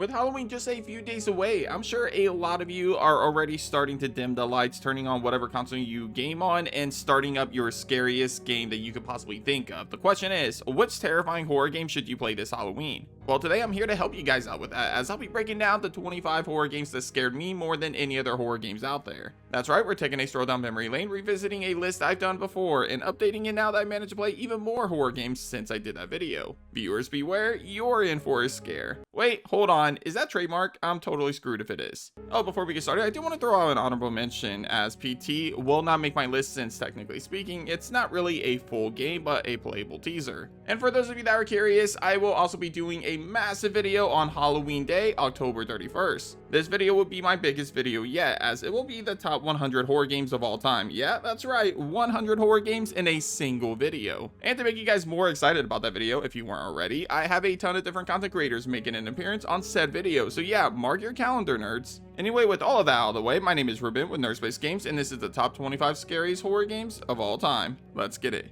with Halloween just a few days away, I'm sure a lot of you are already starting to dim the lights, turning on whatever console you game on, and starting up your scariest game that you could possibly think of. The question is, which terrifying horror game should you play this Halloween? Well, today I'm here to help you guys out with that, as I'll be breaking down the 25 horror games that scared me more than any other horror games out there. That's right, we're taking a stroll down memory lane, revisiting a list I've done before, and updating it now that I managed to play even more horror games since I did that video. Viewers beware, you're in for a scare. Wait, hold on, is that trademark? I'm totally screwed if it is. Oh, before we get started, I do want to throw out an honorable mention, as PT will not make my list since technically speaking, it's not really a full game, but a playable teaser. And for those of you that are curious, I will also be doing a massive video on Halloween Day, October 31st. This video will be my biggest video yet, as it will be the top 100 horror games of all time. Yeah, that's right, 100 horror games in a single video. And to make you guys more excited about that video, if you weren't already, I have a ton of different content creators making an appearance on said video, so yeah, mark your calendar, nerds. Anyway, with all of that out of the way, my name is Ruben with Nerdspace Games, and this is the top 25 scariest horror games of all time. Let's get it.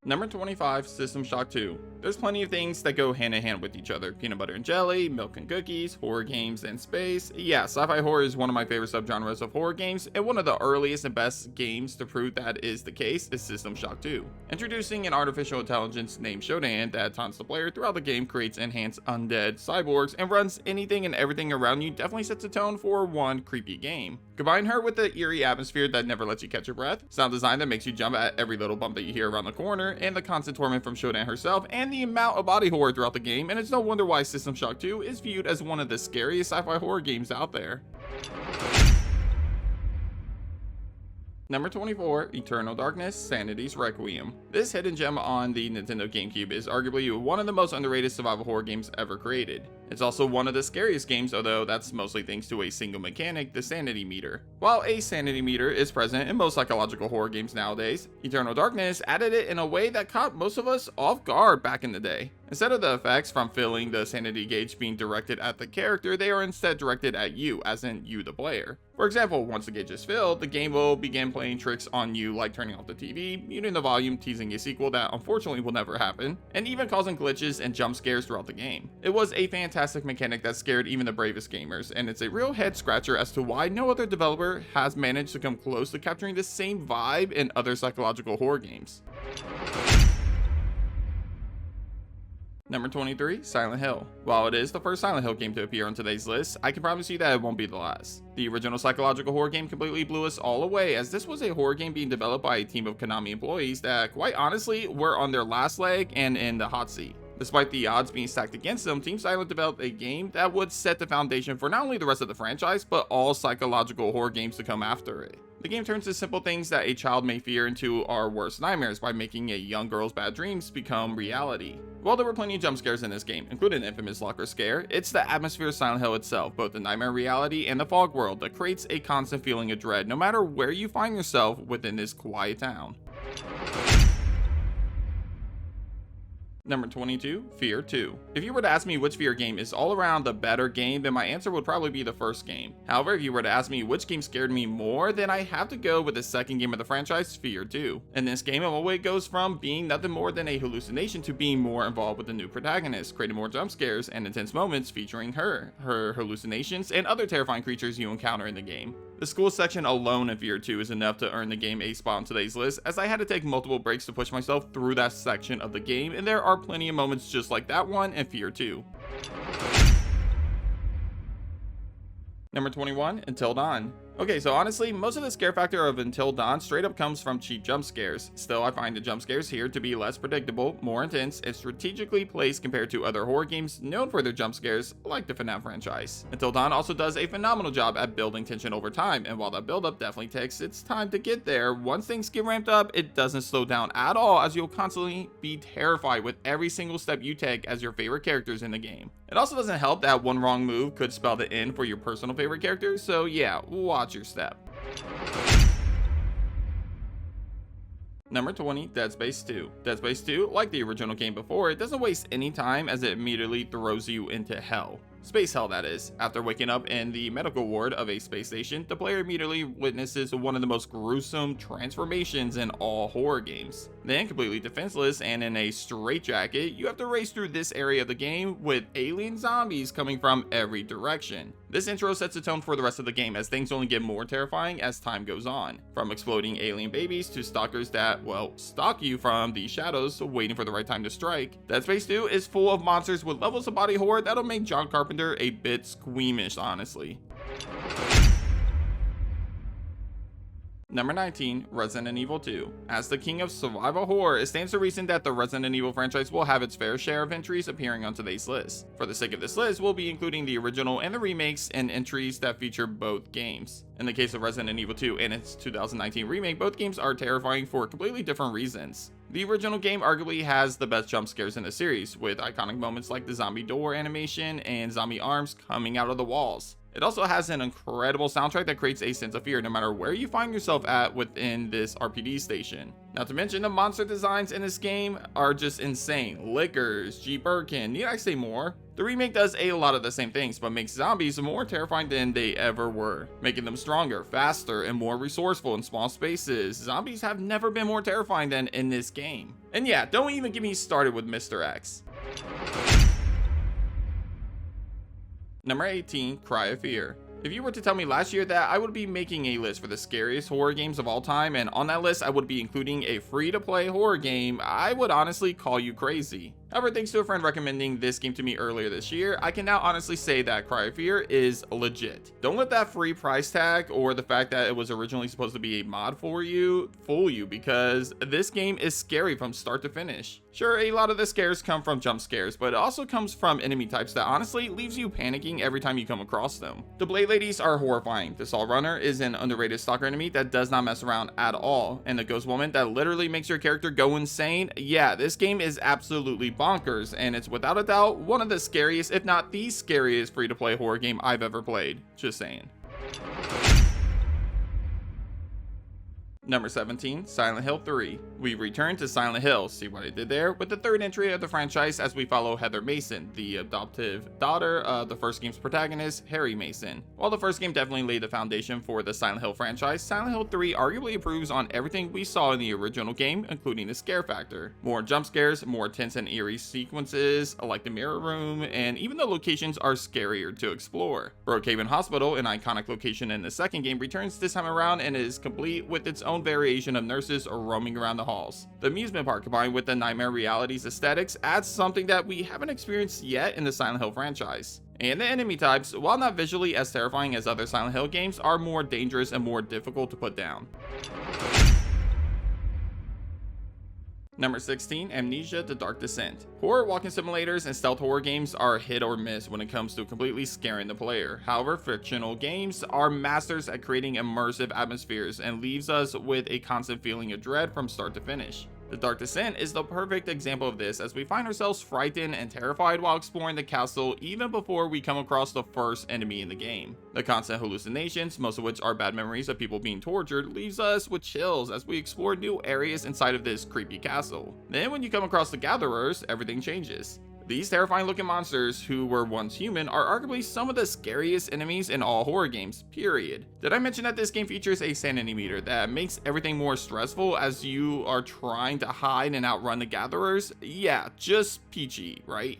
Number 25, System Shock 2. There's plenty of things that go hand in hand with each other. Peanut butter and jelly, milk and cookies, horror games and space. Yeah, sci-fi horror is one of my favorite subgenres of horror games, and one of the earliest and best games to prove that is the case is System Shock 2. Introducing an artificial intelligence named Shodan that taunts the player throughout the game, creates enhanced undead cyborgs, and runs anything and everything around you, definitely sets a tone for one creepy game. Combine her with the eerie atmosphere that never lets you catch your breath, sound design that makes you jump at every little bump that you hear around the corner, and the constant torment from Shodan herself, and the amount of body horror throughout the game, and it's no wonder why System Shock 2 is viewed as one of the scariest sci-fi horror games out there. Number 24, Eternal Darkness, Sanity's Requiem. This hidden gem on the Nintendo GameCube is arguably one of the most underrated survival horror games ever created. It's also one of the scariest games, although that's mostly thanks to a single mechanic, the sanity meter. While a sanity meter is present in most psychological horror games nowadays, Eternal Darkness added it in a way that caught most of us off guard back in the day. Instead of the effects from filling the sanity gauge being directed at the character, they are instead directed at you, as in you the player. For example, once the gauge is filled, the game will begin playing tricks on you like turning off the TV, muting the volume, teasing a sequel that unfortunately will never happen, and even causing glitches and jump scares throughout the game. It was a fantastic mechanic that scared even the bravest gamers, and it's a real head scratcher as to why no other developer has managed to come close to capturing the same vibe in other psychological horror games. Number 23, Silent Hill. While it is the first Silent Hill game to appear on today's list, I can promise you that it won't be the last. The original psychological horror game completely blew us all away, as this was a horror game being developed by a team of Konami employees that, quite honestly, were on their last leg and in the hot seat. Despite the odds being stacked against them, Team Silent developed a game that would set the foundation for not only the rest of the franchise, but all psychological horror games to come after it. The game turns the simple things that a child may fear into our worst nightmares by making a young girl's bad dreams become reality. While there were plenty of jump scares in this game, including the infamous locker scare, it's the atmosphere of Silent Hill itself, both the nightmare reality and the fog world, that creates a constant feeling of dread no matter where you find yourself within this quiet town. Number 22, Fear 2. If you were to ask me which Fear game is all around the better game, then my answer would probably be the first game. However, if you were to ask me which game scared me more, then I have to go with the second game of the franchise, Fear 2. In this game, it always goes from being nothing more than a hallucination to being more involved with the new protagonist, creating more jump scares and intense moments featuring her hallucinations, and other terrifying creatures you encounter in the game. The school section alone in Fear 2 is enough to earn the game a spot on today's list, as I had to take multiple breaks to push myself through that section of the game, and there are plenty of moments just like that one in Fear 2. Number 21, Until Dawn. Okay, so honestly, most of the scare factor of Until Dawn straight up comes from cheap jump scares. Still, I find the jump scares here to be less predictable, more intense, and strategically placed compared to other horror games known for their jump scares, like the FNAF franchise. Until Dawn also does a phenomenal job at building tension over time, and while that buildup definitely takes its time to get there, once things get ramped up, it doesn't slow down at all, as you'll constantly be terrified with every single step you take as your favorite characters in the game. It also doesn't help that one wrong move could spell the end for your personal favorite character, so yeah, watch your step. Number 20, Dead Space 2. Dead Space 2, like the original game before, it doesn't waste any time as it immediately throws you into hell. Space hell, that is. After waking up in the medical ward of a space station, the player immediately witnesses one of the most gruesome transformations in all horror games. Then, completely defenseless and in a straitjacket, you have to race through this area of the game with alien zombies coming from every direction. This intro sets the tone for the rest of the game, as things only get more terrifying as time goes on. From exploding alien babies to stalkers that, well, stalk you from the shadows, waiting for the right time to strike. Dead Space 2 is full of monsters with levels of body horror that'll make John Carpenter a bit squeamish, honestly. Number 19, Resident Evil 2. As the king of survival horror, it stands to reason that the Resident Evil franchise will have its fair share of entries appearing on today's list. For the sake of this list, we'll be including the original and the remakes and entries that feature both games. In the case of Resident Evil 2 and its 2019 remake, both games are terrifying for completely different reasons. The original game arguably has the best jump scares in the series, with iconic moments like the zombie door animation and zombie arms coming out of the walls. It also has an incredible soundtrack that creates a sense of fear no matter where you find yourself at within this RPD station. Not to mention the monster designs in this game are just insane. Lickers, G. Birkin, need I say more? The remake does a lot of the same things, but makes zombies more terrifying than they ever were, making them stronger, faster, and more resourceful in small spaces. Zombies have never been more terrifying than in this game. And yeah, don't even get me started with Mr. X. Number 18, Cry of Fear. If you were to tell me last year that I would be making a list for the scariest horror games of all time, and on that list I would be including a free-to-play horror game, I would honestly call you crazy. However, thanks to a friend recommending this game to me earlier this year, I can now honestly say that Cry of Fear is legit. Don't let that free price tag or the fact that it was originally supposed to be a mod for you fool you, because this game is scary from start to finish. Sure, a lot of the scares come from jump scares, but it also comes from enemy types that honestly leaves you panicking every time you come across them. The Blade Ladies are horrifying, the Saw Runner is an underrated stalker enemy that does not mess around at all, and the Ghost Woman that literally makes your character go insane. Yeah, this game is absolutely bonkers, and it's without a doubt one of the scariest, if not the scariest, free-to-play horror game I've ever played. Just saying. Number 17, Silent Hill 3. We return to Silent Hill, see what I did there, with the third entry of the franchise as we follow Heather Mason, the adoptive daughter of the first game's protagonist, Harry Mason. While the first game definitely laid the foundation for the Silent Hill franchise, Silent Hill 3 arguably improves on everything we saw in the original game, including the scare factor. More jump scares, more tense and eerie sequences, like the mirror room, and even the locations are scarier to explore. Brookhaven Hospital, an iconic location in the second game, returns this time around and is complete with its own variation of nurses roaming around the halls. The amusement park, combined with the Nightmare Realities aesthetics, adds something that we haven't experienced yet in the Silent Hill franchise. And the enemy types, while not visually as terrifying as other Silent Hill games, are more dangerous and more difficult to put down. Number 16, Amnesia: The Dark Descent. Horror walking simulators and stealth horror games are hit or miss when it comes to completely scaring the player. However, fictional games are masters at creating immersive atmospheres and leaves us with a constant feeling of dread from start to finish. The Dark Descent is the perfect example of this, as we find ourselves frightened and terrified while exploring the castle even before we come across the first enemy in the game. The constant hallucinations, most of which are bad memories of people being tortured, leaves us with chills as we explore new areas inside of this creepy castle. Then when you come across the Gatherers, everything changes. These terrifying looking monsters, who were once human, are arguably some of the scariest enemies in all horror games, period. Did I mention that this game features a sanity meter that makes everything more stressful as you are trying to hide and outrun the Gatherers? Yeah, just peachy, right?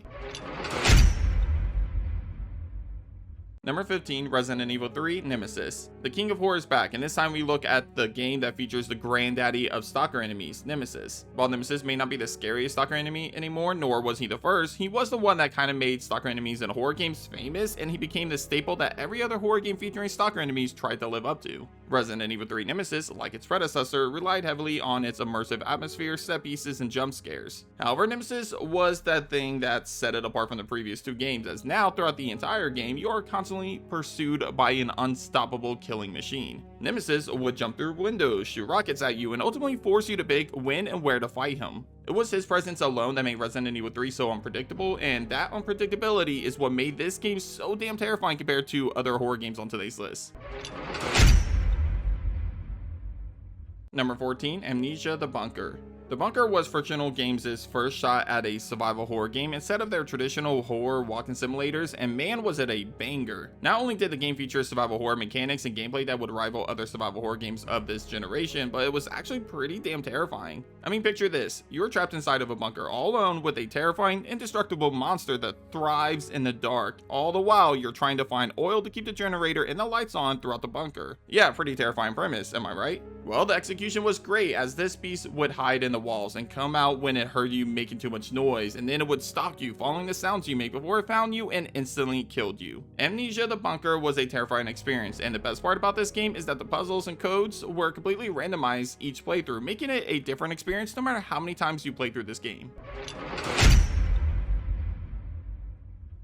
Number 15, Resident Evil 3, Nemesis. The King of Horror is back, and this time we look at the game that features the granddaddy of stalker enemies, Nemesis. While Nemesis may not be the scariest stalker enemy anymore, nor was he the first, he was the one that kind of made stalker enemies in horror games famous, and he became the staple that every other horror game featuring stalker enemies tried to live up to. Resident Evil 3 Nemesis, like its predecessor, relied heavily on its immersive atmosphere, set pieces, and jump scares. However, Nemesis was that thing that set it apart from the previous two games, as now, throughout the entire game, you are constantly pursued by an unstoppable killing machine. Nemesis would jump through windows, shoot rockets at you, and ultimately force you to pick when and where to fight him. It was his presence alone that made Resident Evil 3 so unpredictable, and that unpredictability is what made this game so damn terrifying compared to other horror games on today's list. Number 14, Amnesia: The Bunker. The Bunker was Frictional Games' first shot at a survival horror game instead of their traditional horror walking simulators, and man was it a banger. Not only did the game feature survival horror mechanics and gameplay that would rival other survival horror games of this generation, but it was actually pretty damn terrifying. I mean, picture this, you're trapped inside of a bunker all alone with a terrifying, indestructible monster that thrives in the dark. All the while, you're trying to find oil to keep the generator and the lights on throughout the bunker. Yeah, pretty terrifying premise, am I right? Well, the execution was great, as this beast would hide in the walls and come out when it heard you making too much noise, and then it would stalk you, following the sounds you make before it found you and instantly killed you. Amnesia the Bunker was a terrifying experience, and the best part about this game is that the puzzles and codes were completely randomized each playthrough, making it a different experience no matter how many times you play through this game.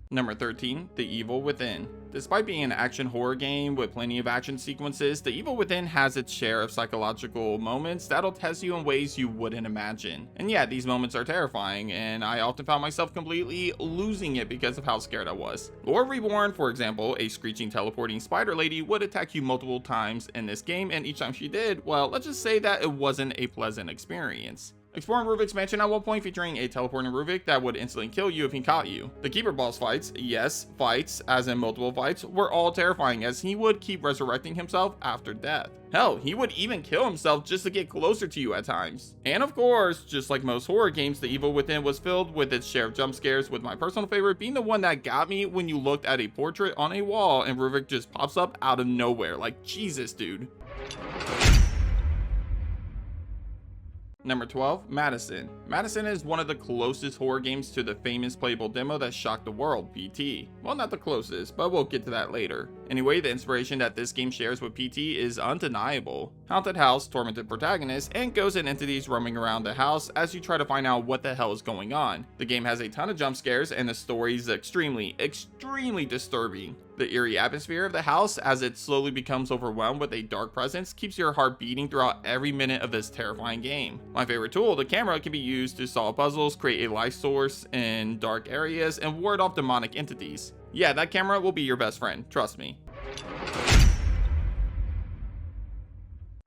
Number 13, The Evil Within. Despite being an action horror game with plenty of action sequences, The Evil Within has its share of psychological moments that'll test you in ways you wouldn't imagine. And yeah, these moments are terrifying, and I often found myself completely losing it because of how scared I was. Lore Reborn, for example, a screeching teleporting spider lady would attack you multiple times in this game, and each time she did, well, let's just say that it wasn't a pleasant experience. Exploring Ruvik's mansion at one point featuring a teleporting Ruvik that would instantly kill you if he caught you. The Keeper boss fights, yes, fights, as in multiple fights, were all terrifying as he would keep resurrecting himself after death. Hell, he would even kill himself just to get closer to you at times. And of course, just like most horror games, The Evil Within was filled with its share of jump scares, with my personal favorite being the one that got me when you looked at a portrait on a wall and Ruvik just pops up out of nowhere. Like, Jesus, dude. Number 12, Madison. Madison is one of the closest horror games to the famous playable demo that shocked the world, PT. Well, not the closest, but we'll get to that later. Anyway, the inspiration that this game shares with PT is undeniable. Haunted house, tormented protagonist, and ghosts and entities roaming around the house as you try to find out what the hell is going on. The game has a ton of jump scares, and the story is extremely disturbing. The eerie atmosphere of the house, as it slowly becomes overwhelmed with a dark presence, keeps your heart beating throughout every minute of this terrifying game. My favorite tool, the camera, can be used to solve puzzles, create a light source in dark areas, and ward off demonic entities. Yeah, that camera will be your best friend, trust me.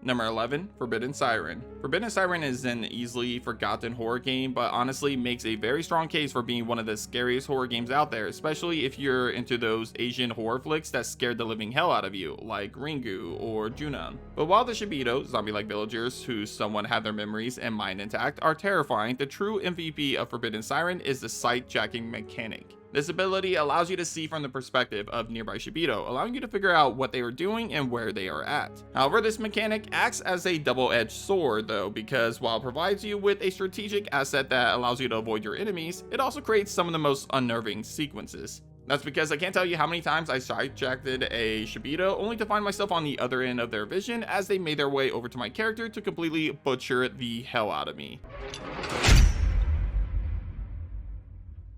Number 11, Forbidden Siren. Forbidden Siren is an easily forgotten horror game, but honestly makes a very strong case for being one of the scariest horror games out there, especially if you're into those Asian horror flicks that scared the living hell out of you, like Ringu or Junon. But while the Shibito, zombie-like villagers who somewhat have their memories and mind intact, are terrifying, the true MVP of Forbidden Siren is the sight-jacking mechanic. This ability allows you to see from the perspective of nearby Shibito, allowing you to figure out what they are doing and where they are at. However, this mechanic acts as a double-edged sword though, because while it provides you with a strategic asset that allows you to avoid your enemies, it also creates some of the most unnerving sequences. That's because I can't tell you how many times I sight-jacked a Shibito only to find myself on the other end of their vision as they made their way over to my character to completely butcher the hell out of me.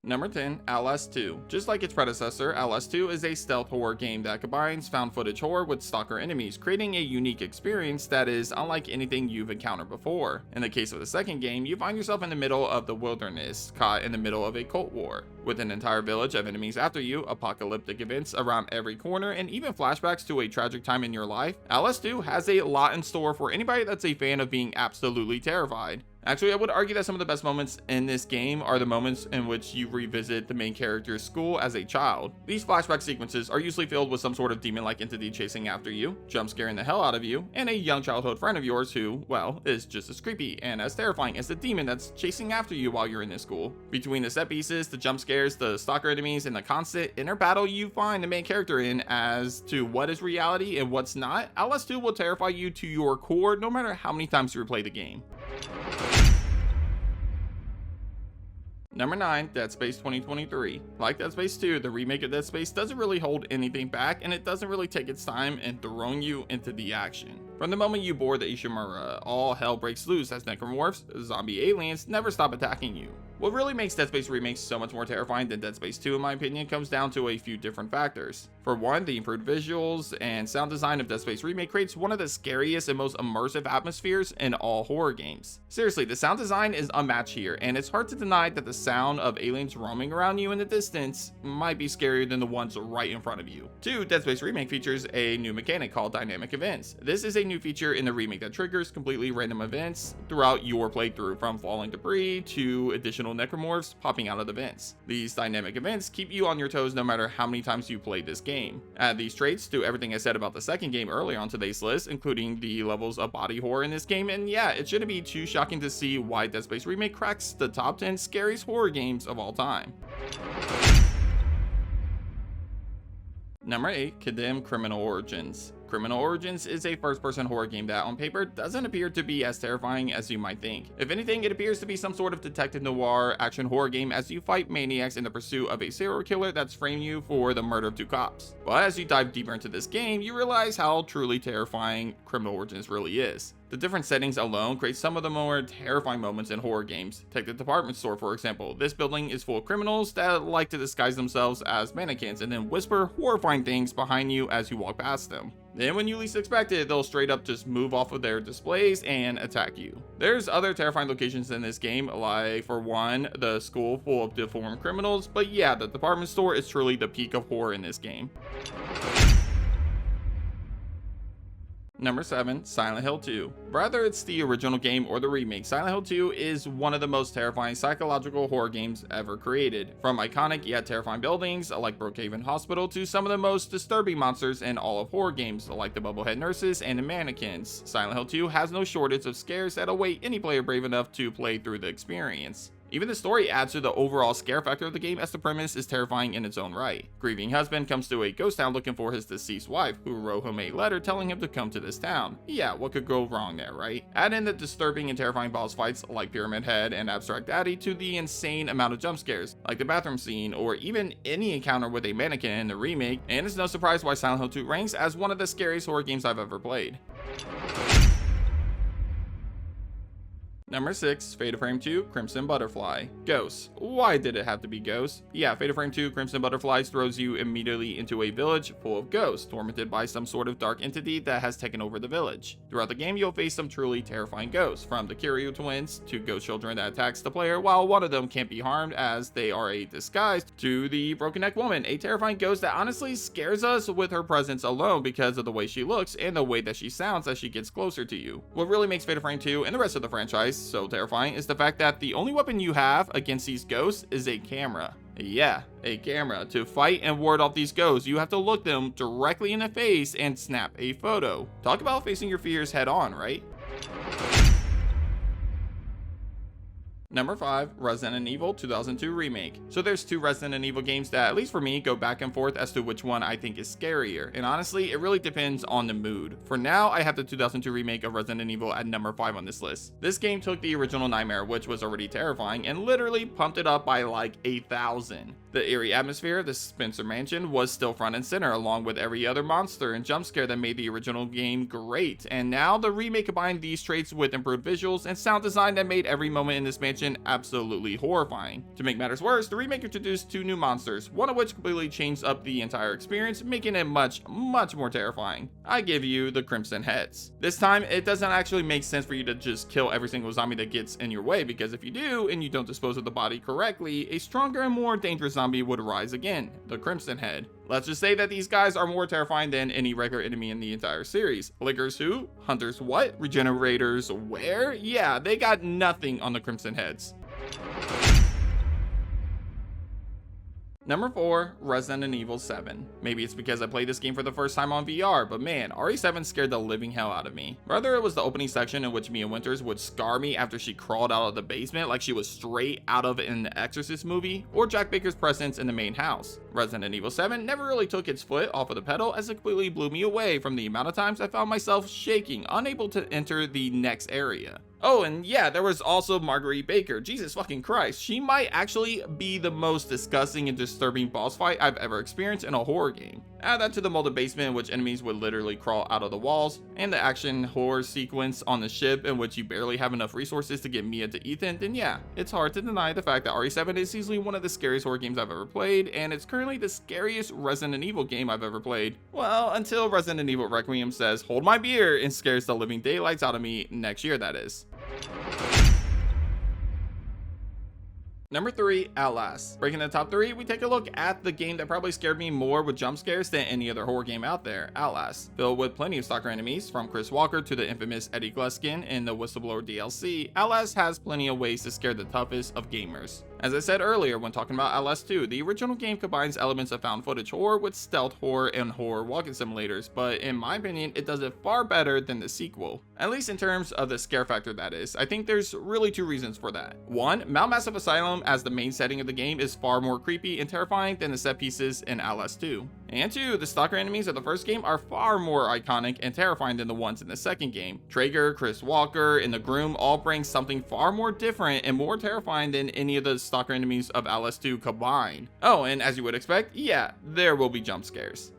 Number 10, Outlast 2. Just like its predecessor, Outlast 2 is a stealth horror game that combines found footage horror with stalker enemies, creating a unique experience that is unlike anything you've encountered before. In the case of the second game, you find yourself in the middle of the wilderness, caught in the middle of a cult war. With an entire village of enemies after you, apocalyptic events around every corner, and even flashbacks to a tragic time in your life, Outlast 2 has a lot in store for anybody that's a fan of being absolutely terrified. Actually, I would argue that some of the best moments in this game are the moments in which you revisit the main character's school as a child. These flashback sequences are usually filled with some sort of demon-like entity chasing after you, jump scaring the hell out of you, and a young childhood friend of yours who, well, is just as creepy and as terrifying as the demon that's chasing after you while you're in this school. Between the set pieces, the jump scares, the stalker enemies, and the constant inner battle you find the main character in as to what is reality and what's not, Outlast 2 will terrify you to your core no matter how many times you replay the game. Number 9, Dead Space 2023. Like Dead Space 2, the remake of Dead Space doesn't really hold anything back, and it doesn't really take its time in throwing you into the action. From the moment you board the Ishimura, all hell breaks loose as necromorphs, zombie aliens, never stop attacking you. What really makes Dead Space Remake so much more terrifying than Dead Space 2 in my opinion comes down to a few different factors. For one, the improved visuals and sound design of Dead Space Remake creates one of the scariest and most immersive atmospheres in all horror games. Seriously, the sound design is unmatched here, and it's hard to deny that the sound of aliens roaming around you in the distance might be scarier than the ones right in front of you. 2, Dead Space Remake features a new mechanic called dynamic events. This is a new feature in the remake that triggers completely random events throughout your playthrough, from falling debris to additional necromorphs popping out of the vents. These dynamic events keep you on your toes no matter how many times you play this game. Add these traits to everything I said about the second game earlier on today's list, including the levels of body horror in this game, and yeah, it shouldn't be too shocking to see why Dead Space Remake cracks the top 10 scariest horror games of all time. Number 8, Condemned Criminal Origins. Criminal Origins is a first-person horror game that on paper doesn't appear to be as terrifying as you might think. If anything, it appears to be some sort of detective noir action horror game as you fight maniacs in the pursuit of a serial killer that's framed you for the murder of 2 cops. But as you dive deeper into this game, you realize how truly terrifying Criminal Origins really is. The different settings alone create some of the more terrifying moments in horror games. Take the department store for example. This building is full of criminals that like to disguise themselves as mannequins and then whisper horrifying things behind you as you walk past them. Then when you least expect it, they'll straight up just move off of their displays and attack you. There's other terrifying locations in this game, like for one, the school full of deformed criminals, but yeah, the department store is truly the peak of horror in this game. Number 7, Silent Hill 2. Whether it's the original game or the remake, Silent Hill 2 is one of the most terrifying psychological horror games ever created. From iconic yet terrifying buildings like Brookhaven Hospital to some of the most disturbing monsters in all of horror games like the bubblehead nurses and the mannequins, Silent Hill 2 has no shortage of scares that await any player brave enough to play through the experience. Even the story adds to the overall scare factor of the game, as the premise is terrifying in its own right. Grieving husband comes to a ghost town looking for his deceased wife, who wrote him a letter telling him to come to this town. Yeah, what could go wrong there, right? Add in the disturbing and terrifying boss fights like Pyramid Head and Abstract Daddy to the insane amount of jump scares, like the bathroom scene, or even any encounter with a mannequin in the remake, and it's no surprise why Silent Hill 2 ranks as one of the scariest horror games I've ever played. Number 6, Fatal Frame 2, Crimson Butterfly. Ghosts. Why did it have to be ghosts? Yeah, Fatal Frame 2, Crimson Butterflies throws you immediately into a village full of ghosts, tormented by some sort of dark entity that has taken over the village. Throughout the game, you'll face some truly terrifying ghosts, from the Kiryu twins to ghost children that attacks the player, while one of them can't be harmed as they are a disguise, to the Broken Neck Woman, a terrifying ghost that honestly scares us with her presence alone because of the way she looks and the way that she sounds as she gets closer to you. What really makes Fatal Frame 2 and the rest of the franchise so terrifying is the fact that the only weapon you have against these ghosts is a camera. Yeah, a camera. To fight and ward off these ghosts, you have to look them directly in the face and snap a photo. Talk about facing your fears head on, right? Number 5, Resident Evil 2002 Remake. So there's 2 Resident Evil games that, at least for me, go back and forth as to which one I think is scarier, and honestly, it really depends on the mood. For now, I have the 2002 remake of Resident Evil at number 5 on this list. This game took the original Nightmare, which was already terrifying, and literally pumped it up by like 1,000. The eerie atmosphere of the Spencer Mansion was still front and center, along with every other monster and jump scare that made the original game great, and now the remake combined these traits with improved visuals and sound design that made every moment in this mansion absolutely horrifying. To make matters worse, the remake introduced 2 new monsters, one of which completely changed up the entire experience, making it much more terrifying. I give you the Crimson Heads. This time, it doesn't actually make sense for you to just kill every single zombie that gets in your way, because if you do, and you don't dispose of the body correctly, a stronger and more dangerous zombie would rise again, the Crimson Head. Let's just say that these guys are more terrifying than any regular enemy in the entire series. Lickers who? Hunters what? Regenerators where? Yeah, they got nothing on the Crimson Heads. Number 4, Resident Evil 7. Maybe it's because I played this game for the first time on VR, but man, RE7 scared the living hell out of me. Whether it was the opening section in which Mia Winters would scar me after she crawled out of the basement like she was straight out of an Exorcist movie, or Jack Baker's presence in the main house. Resident Evil 7 never really took its foot off of the pedal, as it completely blew me away from the amount of times I found myself shaking, unable to enter the next area. Oh, and yeah, there was also Marguerite Baker. Jesus fucking Christ. She might actually be the most disgusting and disturbing boss fight I've ever experienced in a horror game. Add that to the molded basement in which enemies would literally crawl out of the walls, and the action horror sequence on the ship in which you barely have enough resources to get Mia to Ethan, then yeah, it's hard to deny the fact that RE7 is easily one of the scariest horror games I've ever played, and it's currently the scariest Resident Evil game I've ever played. Well, until Resident Evil Requiem says, "Hold my beer," and scares the living daylights out of me next year, that is. Number 3, Outlast. Breaking the top 3, we take a look at the game that probably scared me more with jump scares than any other horror game out there, Outlast. Filled with plenty of stalker enemies, from Chris Walker to the infamous Eddie Gluskin in the Whistleblower DLC, Outlast has plenty of ways to scare the toughest of gamers. As I said earlier when talking about Outlast 2, the original game combines elements of found footage horror with stealth horror and horror walking simulators, but in my opinion, it does it far better than the sequel. At least in terms of the scare factor, that is. I think there's really 2 reasons for that. 1, Mount Massive Asylum as the main setting of the game is far more creepy and terrifying than the set pieces in Outlast 2. And 2, the stalker enemies of the first game are far more iconic and terrifying than the ones in the second game. Traeger, Chris Walker, and the Groom all bring something far more different and more terrifying than any of the stalker enemies of Outlast 2 combined. Oh, and as you would expect, yeah, there will be jump scares.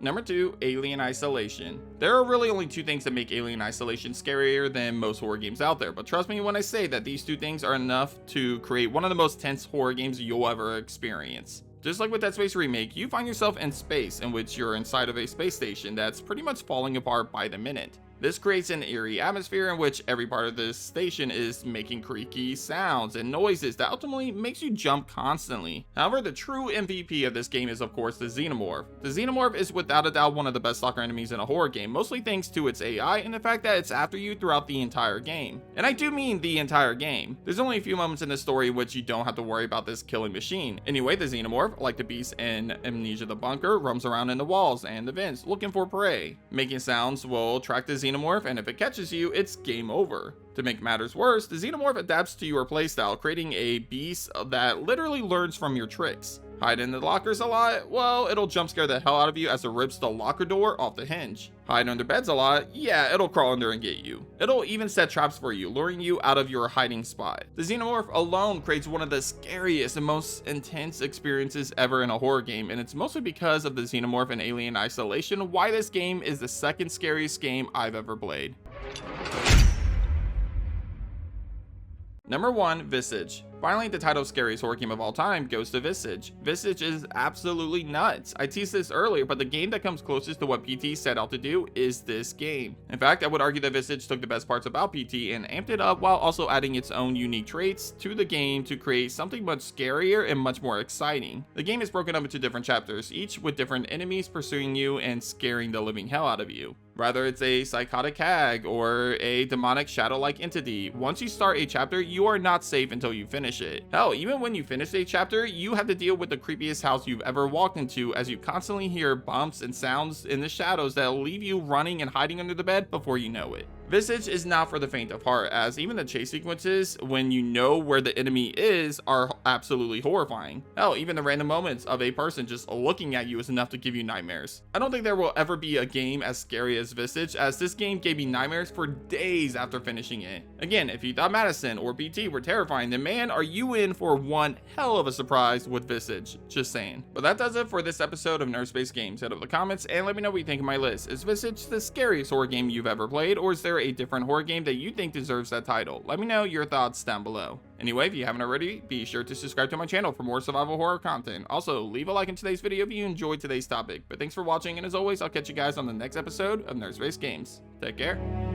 Number 2, Alien Isolation. There are really only 2 things that make Alien Isolation scarier than most horror games out there, but trust me when I say that these 2 things are enough to create one of the most tense horror games you'll ever experience. Just like with Dead Space Remake, you find yourself in space in which you're inside of a space station that's pretty much falling apart by the minute. This creates an eerie atmosphere in which every part of this station is making creaky sounds and noises that ultimately makes you jump constantly. However, the true MVP of this game is of course the Xenomorph. The Xenomorph is without a doubt one of the best stalker enemies in a horror game, mostly thanks to its AI and the fact that it's after you throughout the entire game. And I do mean the entire game. There's only a few moments in the story in which you don't have to worry about this killing machine. Anyway, the Xenomorph, like the beast in Amnesia the Bunker, roams around in the walls and the vents looking for prey. Making sounds will attract the Xenomorph, and if it catches you, it's game over. To make matters worse, the Xenomorph adapts to your playstyle, creating a beast that literally learns from your tricks. Hide in the lockers a lot? Well, it'll jump scare the hell out of you as it rips the locker door off the hinge. Hide under beds a lot? Yeah, it'll crawl under and get you. It'll even set traps for you, luring you out of your hiding spot. The Xenomorph alone creates one of the scariest and most intense experiences ever in a horror game, and it's mostly because of the Xenomorph and Alien Isolation why this game is the second scariest game I've ever played. Number 1, Visage. Finally, the title of scariest horror game of all time goes to Visage. Visage is absolutely nuts. I teased this earlier, but the game that comes closest to what PT set out to do is this game. In fact, I would argue that Visage took the best parts about PT and amped it up while also adding its own unique traits to the game to create something much scarier and much more exciting. The game is broken up into different chapters, each with different enemies pursuing you and scaring the living hell out of you. Whether it's a psychotic hag or a demonic shadow-like entity, once you start a chapter, you are not safe until you finish it. Hell, even when you finish a chapter, you have to deal with the creepiest house you've ever walked into as you constantly hear bumps and sounds in the shadows that'll leave you running and hiding under the bed before you know it. Visage is not for the faint of heart, as even the chase sequences, when you know where the enemy is, are absolutely horrifying. Hell, even the random moments of a person just looking at you is enough to give you nightmares. I don't think there will ever be a game as scary as Visage, as this game gave me nightmares for days after finishing it. Again, if you thought Madison or BT were terrifying, then man, are you in for one hell of a surprise with Visage, just saying. But that does it for this episode of Nerd Games. Head over to the comments and let me know what you think of my list. Is Visage the scariest horror game you've ever played, or is there a different horror game that you think deserves that title? Let me know your thoughts down below. Anyway, if you haven't already, be sure to subscribe to my channel for more survival horror content. Also, leave a like in today's video if you enjoyed today's topic. But thanks for watching, and as always, I'll catch you guys on the next episode of Nerd Games. Take care.